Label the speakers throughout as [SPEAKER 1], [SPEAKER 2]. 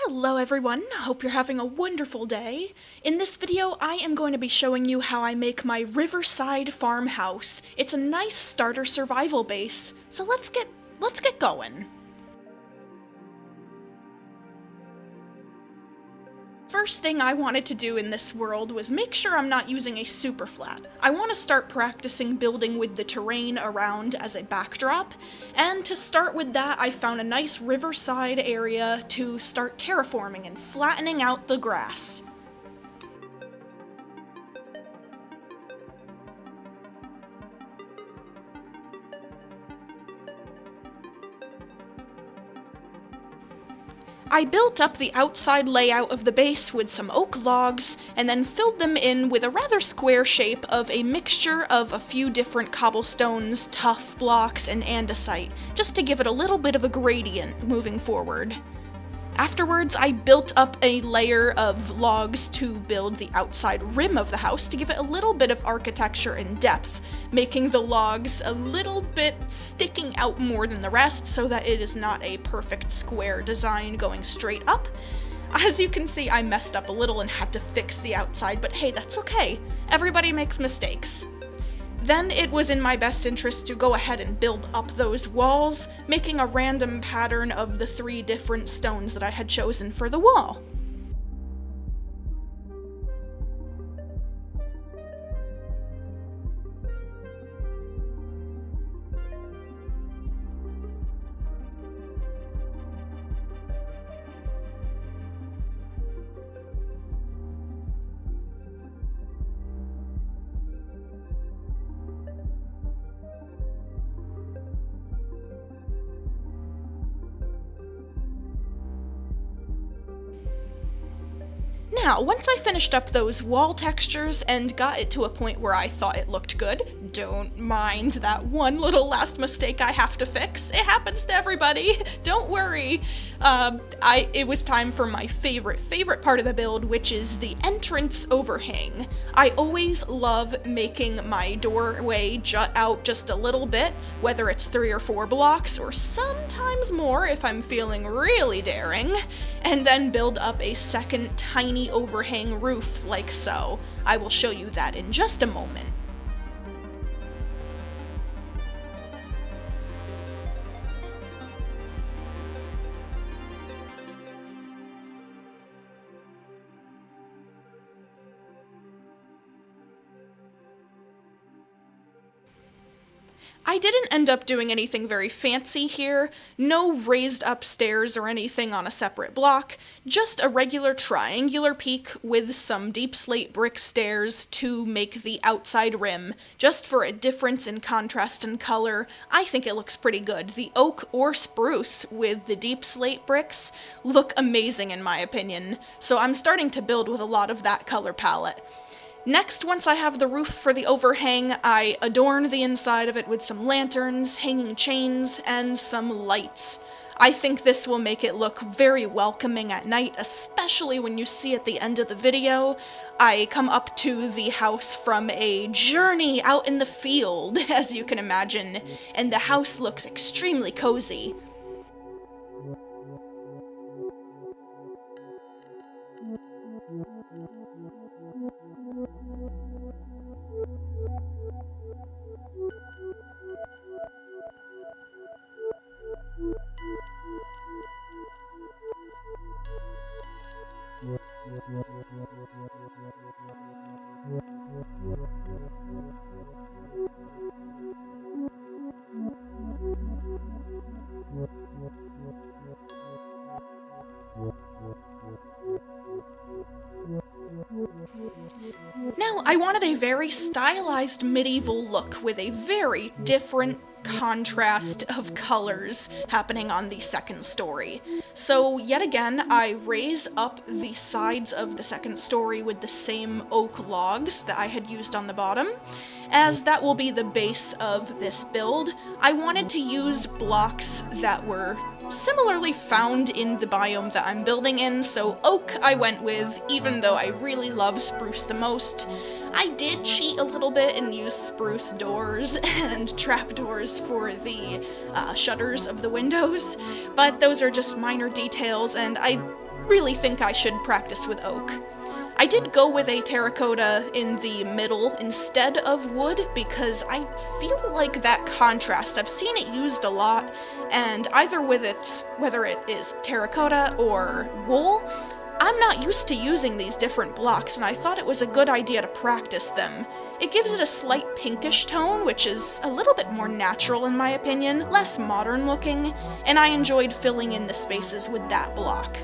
[SPEAKER 1] Hello everyone, hope you're having a wonderful day. In this video, I am going to be showing you how I make my Riverside farmhouse. It's a nice starter survival base, so let's get going. First thing I wanted to do in this world was make sure I'm not using a super flat. I want to start practicing building with the terrain around as a backdrop, and to start with that I found a nice riverside area to start terraforming and flattening out the grass. I built up the outside layout of the base with some oak logs, and then filled them in with a rather square shape of a mixture of a few different cobblestones, tuff blocks, and andesite, just to give it a little bit of a gradient moving forward. Afterwards, I built up a layer of logs to build the outside rim of the house to give it a little bit of architecture and depth, making the logs a little bit sticking out more than the rest so that it is not a perfect square design going straight up. As you can see, I messed up a little and had to fix the outside, but hey, that's okay. Everybody makes mistakes. Then it was in my best interest to go ahead and build up those walls, making a random pattern of the 3 different stones that I had chosen for the wall. Now, once I finished up those wall textures and got it to a point where I thought it looked good, don't mind that one little last mistake I have to fix. It happens to everybody, don't worry. It was time for my favorite part of the build, which is the entrance overhang. I always love making my doorway jut out just a little bit, whether it's 3 or 4 blocks, or sometimes more if I'm feeling really daring, and then build up a second tiny overhang roof like so. I will show you that in just a moment. I didn't end up doing anything very fancy here, no raised upstairs or anything on a separate block, just a regular triangular peak with some deep slate brick stairs to make the outside rim, just for a difference in contrast and color. I think it looks pretty good. The oak or spruce with the deep slate bricks look amazing in my opinion, so I'm starting to build with a lot of that color palette. Next, once I have the roof for the overhang, I adorn the inside of it with some lanterns, hanging chains, and some lights. I think this will make it look very welcoming at night, especially when you see at the end of the video, I come up to the house from a journey out in the field, as you can imagine, and the house looks extremely cozy. Now, I wanted a very stylized medieval look with a very different contrast of colors happening on the second story. So yet again, I raise up the sides of the second story with the same oak logs that I had used on the bottom. As that will be the base of this build, I wanted to use blocks that were similarly found in the biome that I'm building in, so oak I went with, even though I really love spruce the most. I did cheat a little bit and use spruce doors and trapdoors for the shutters of the windows, but those are just minor details, and I really think I should practice with oak. I did go with a terracotta in the middle instead of wood because I feel like that contrast. I've seen it used a lot, and either with it, whether it is terracotta or wool, I'm not used to using these different blocks, and I thought it was a good idea to practice them. It gives it a slight pinkish tone, which is a little bit more natural in my opinion, less modern looking, and I enjoyed filling in the spaces with that block.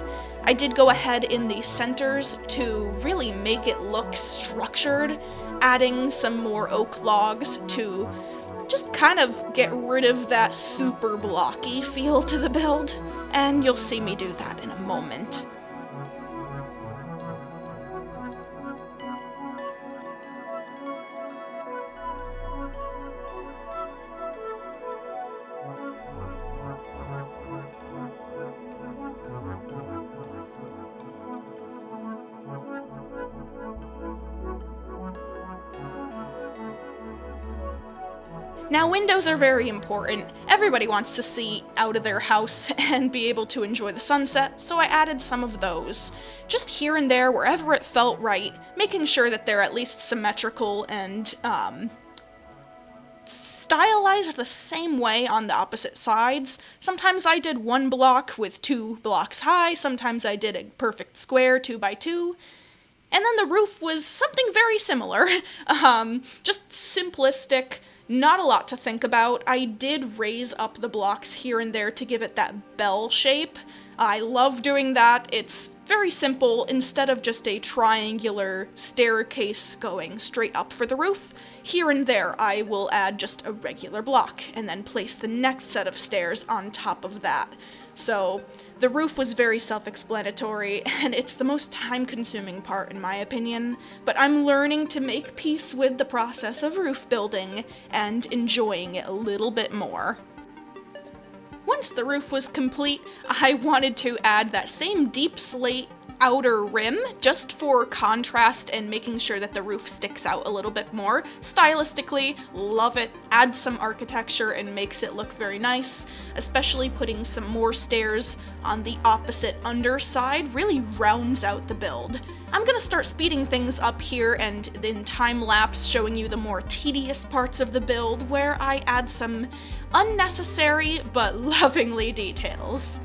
[SPEAKER 1] I did go ahead in the centers to really make it look structured, adding some more oak logs to just kind of get rid of that super blocky feel to the build, and you'll see me do that in a moment. Now, windows are very important. Everybody wants to see out of their house and be able to enjoy the sunset, so I added some of those. Just here and there, wherever it felt right, making sure that they're at least symmetrical and stylized the same way on the opposite sides. Sometimes I did one block with 2 blocks high, sometimes I did a perfect square 2x2. And then the roof was something very similar, just simplistic, not a lot to think about. I did raise up the blocks here and there to give it that bell shape. I love doing that. It's very simple. Instead of just a triangular staircase going straight up for the roof, here and there I will add just a regular block and then place the next set of stairs on top of that. So the roof was very self-explanatory, and it's the most time-consuming part in my opinion, but I'm learning to make peace with the process of roof building and enjoying it a little bit more. Once the roof was complete, I wanted to add that same deep slate outer rim just for contrast and making sure that the roof sticks out a little bit more. Stylistically, love it, adds some architecture and makes it look very nice, especially putting some more stairs on the opposite underside really rounds out the build. I'm gonna start speeding things up here and in time-lapse showing you the more tedious parts of the build where I add some unnecessary but lovingly details.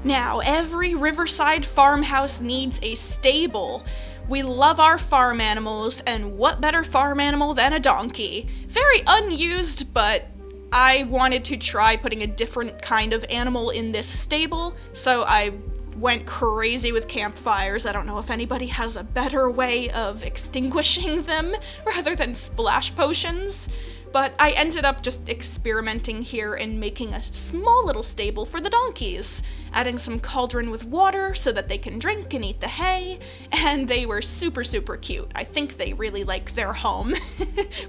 [SPEAKER 1] Now, every Riverside farmhouse needs a stable. We love our farm animals, and what better farm animal than a donkey? Very unused, but I wanted to try putting a different kind of animal in this stable, so I went crazy with campfires. I don't know if anybody has a better way of extinguishing them rather than splash potions. But I ended up just experimenting here and making a small little stable for the donkeys, adding some cauldron with water so that they can drink and eat the hay, and they were super, super cute. I think they really like their home.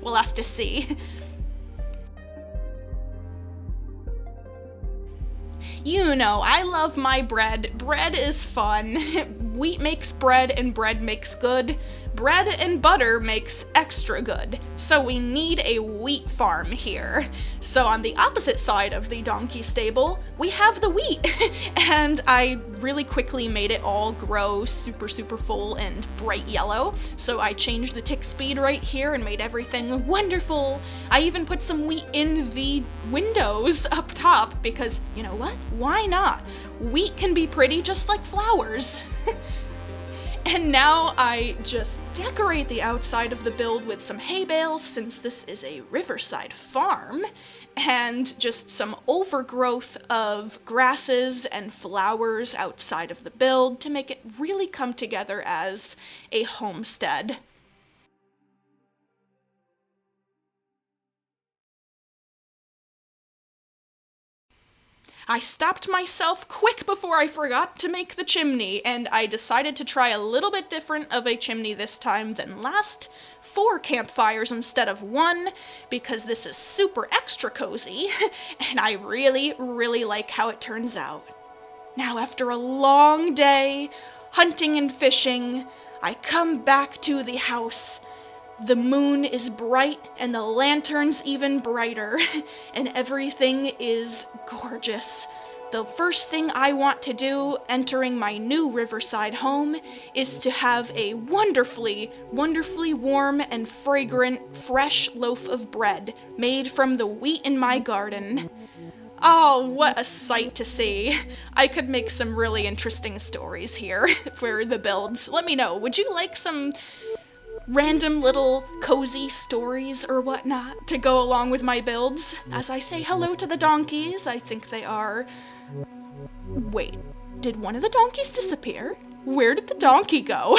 [SPEAKER 1] We'll have to see. You know, I love my bread. Bread is fun. Wheat makes bread and bread makes good. Bread and butter makes extra good. So we need a wheat farm here. So on the opposite side of the donkey stable, we have the wheat. And I really quickly made it all grow super, super full and bright yellow. So I changed the tick speed right here and made everything wonderful. I even put some wheat in the windows up top because, you know what? Why not? Wheat can be pretty just like flowers. And now I just decorate the outside of the build with some hay bales, since this is a Riverside farm, and just some overgrowth of grasses and flowers outside of the build to make it really come together as a homestead. I stopped myself quick before I forgot to make the chimney, and I decided to try a little bit different of a chimney this time than last. 4 campfires instead of 1, because this is super extra cozy, and I really, really like how it turns out. Now, after a long day, hunting and fishing, I come back to the house, The moon is bright and the lantern's even brighter, and everything is gorgeous. The first thing I want to do entering my new Riverside home is to have a wonderfully, wonderfully warm and fragrant, fresh loaf of bread made from the wheat in my garden. Oh, what a sight to see. I could make some really interesting stories here for the builds. Let me know, would you like some random little cozy stories or whatnot to go along with my builds? As I say hello to the donkeys, I think they are... Wait, did one of the donkeys disappear? Where did the donkey go?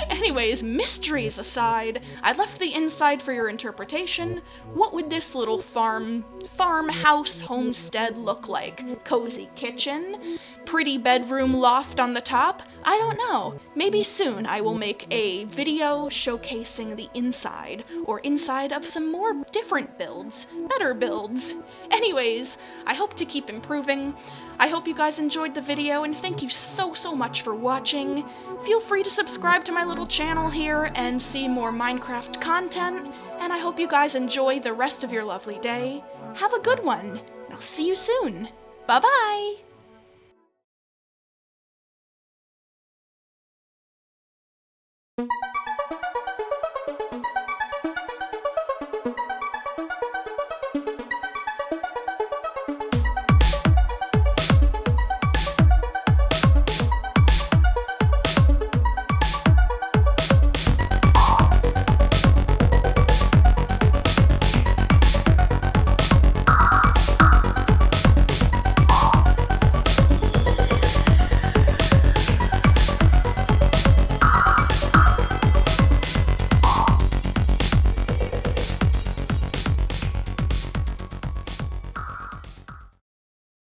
[SPEAKER 1] Anyways, mysteries aside, I left the inside for your interpretation. What would this little farmhouse homestead look like? Cozy kitchen? Pretty bedroom loft on the top? I don't know. Maybe soon I will make a video showcasing the inside, or inside of some more different builds, better builds. Anyways, I hope to keep improving. I hope you guys enjoyed the video, and thank you so much for watching. Feel free to subscribe to my little channel here and see more Minecraft content, and I hope you guys enjoy the rest of your lovely day. Have a good one, and I'll see you soon. Bye-bye!